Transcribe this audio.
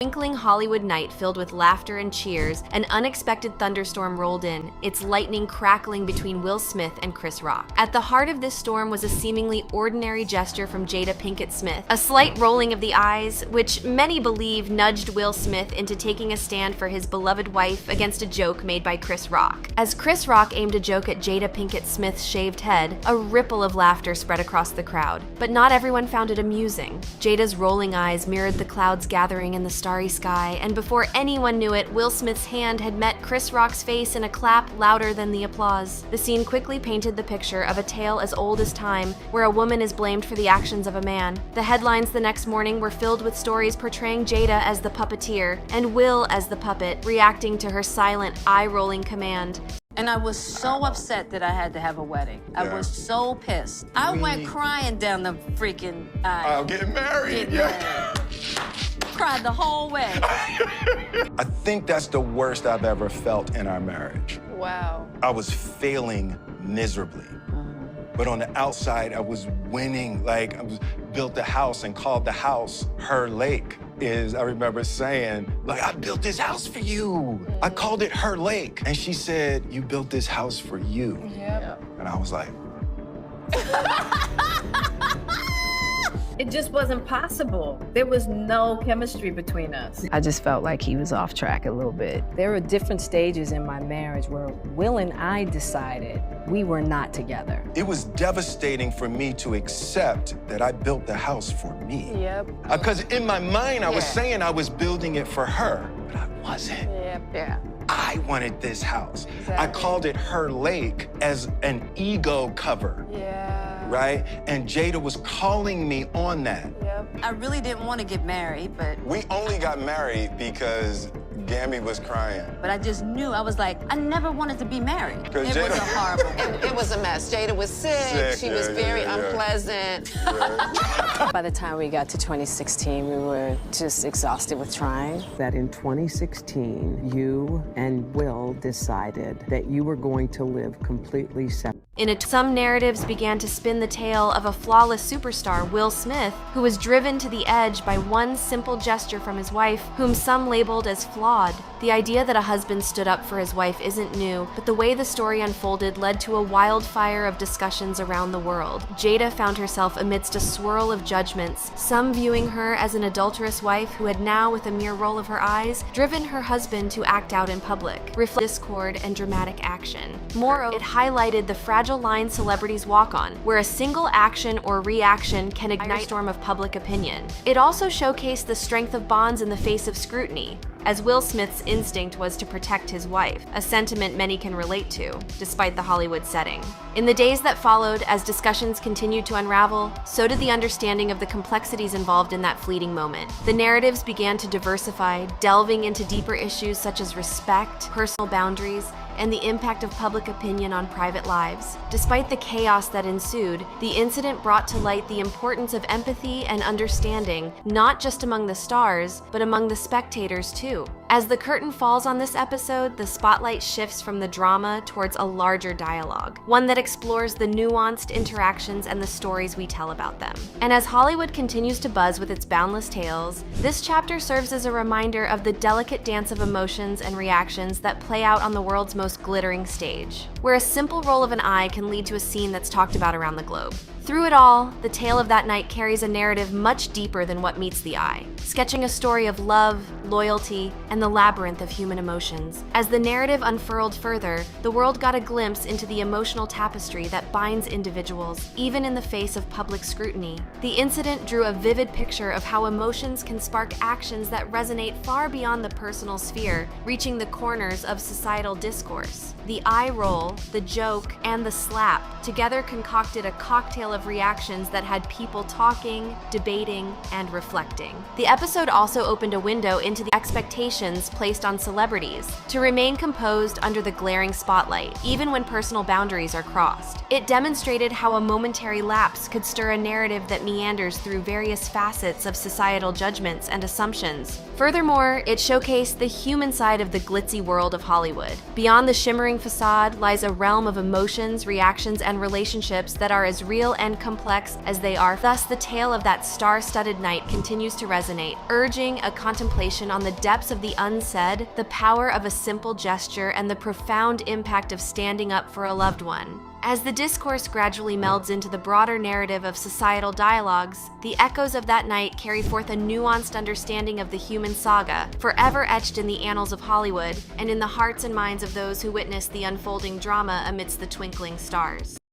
Twinkling Hollywood night filled with laughter and cheers, an unexpected thunderstorm rolled in, its lightning crackling between Will Smith and Chris Rock. At the heart of this storm was a seemingly ordinary gesture from Jada Pinkett Smith, a slight rolling of the eyes, which many believe nudged Will Smith into taking a stand for his beloved wife against a joke made by Chris Rock. As Chris Rock aimed a joke at Jada Pinkett Smith's shaved head, a ripple of laughter spread across the crowd. But not everyone found it amusing. Jada's rolling eyes mirrored the clouds gathering in the starry sky, and before anyone knew it, Will Smith's hand had met Chris Rock's face in a clap louder than the applause. The scene quickly painted the picture of a tale as old as time, where a woman is blamed for the actions of a man. The headlines the next morning were filled with stories portraying Jada as the puppeteer, and Will as the puppet, reacting to her silent, eye-rolling command. And I was so upset that I had to have a wedding. I was so pissed. I went crying down the freaking aisle. I'm getting married. Cried the whole way. I think that's the worst I've ever felt in our marriage. Wow. I was failing miserably. But on the outside, I was winning. Like, I built a house and called the house Her Lake. I remember saying, like, I built this house for you. I called it Her Lake. And she said, you built this house for you. Yep. And I was like, It just wasn't possible. There was no chemistry between us. I just felt like he was off track a little bit. There were different stages in my marriage where Will and I decided we were not together. it was devastating for me to accept that I built the house for me. Yep. Because in my mind, I was saying I was building it for her, but I wasn't. Yep. Yeah. I wanted this house. I Exactly. called it Her Lake as an ego cover, Yeah. right? And Jada was calling me on that. Yep. I really didn't want to get married, but We only got married because Gammy was crying. I just knew. I was like, I never wanted to be married. It 'Cause was Jada- a horrible. It was a mess. Jada was sick. Sick, She was yeah, very yeah, yeah. unpleasant. By the time we got to 2016, we were just exhausted with trying. That in 2016, you and Will decided that you were going to live completely separate. Some narratives began to spin the tale of a flawless superstar, Will Smith, who was driven to the edge by one simple gesture from his wife, whom some labeled as flawed. The idea that a husband stood up for his wife isn't new, but the way the story unfolded led to a wildfire of discussions around the world. Jada found herself amidst a swirl of judgments, some viewing her as an adulterous wife who had now, with a mere roll of her eyes, driven her husband to act out in public, reflecting discord and dramatic action. Moreover, it highlighted the fragile line celebrities walk on, where a single action or reaction can ignite a storm of public opinion. It also showcased the strength of bonds in the face of scrutiny, as Will Smith's instinct was to protect his wife, a sentiment many can relate to, despite the Hollywood setting. In the days that followed, as discussions continued to unravel, so did the understanding of the complexities involved in that fleeting moment. The narratives began to diversify, delving into deeper issues such as respect, personal boundaries, and the impact of public opinion on private lives. Despite the chaos that ensued, the incident brought to light the importance of empathy and understanding, not just among the stars, but among the spectators too. As the curtain falls on this episode, the spotlight shifts from the drama towards a larger dialogue, one that explores the nuanced interactions and the stories we tell about them. And as Hollywood continues to buzz with its boundless tales, this chapter serves as a reminder of the delicate dance of emotions and reactions that play out on the world's most glittering stage, where a simple roll of an eye can lead to a scene that's talked about around the globe. Through it all, the tale of that night carries a narrative much deeper than what meets the eye, sketching a story of love, loyalty, and the labyrinth of human emotions. As the narrative unfurled further, the world got a glimpse into the emotional tapestry that binds individuals, even in the face of public scrutiny. The incident drew a vivid picture of how emotions can spark actions that resonate far beyond the personal sphere, reaching the corners of societal discourse. The eye roll, the joke, and the slap together concocted a cocktail of reactions that had people talking, debating, and reflecting. The episode also opened a window into the expectations placed on celebrities to remain composed under the glaring spotlight, even when personal boundaries are crossed. It demonstrated how a momentary lapse could stir a narrative that meanders through various facets of societal judgments and assumptions. Furthermore, it showcased the human side of the glitzy world of Hollywood. Beyond the shimmering facade lies a realm of emotions, reactions, and relationships that are as real and complex as they are. Thus, the tale of that star-studded night continues to resonate, urging a contemplation on the depths of the unsaid, the power of a simple gesture, and the profound impact of standing up for a loved one. As the discourse gradually melds into the broader narrative of societal dialogues, the echoes of that night carry forth a nuanced understanding of the human saga, forever etched in the annals of Hollywood and in the hearts and minds of those who witnessed the unfolding drama amidst the twinkling stars.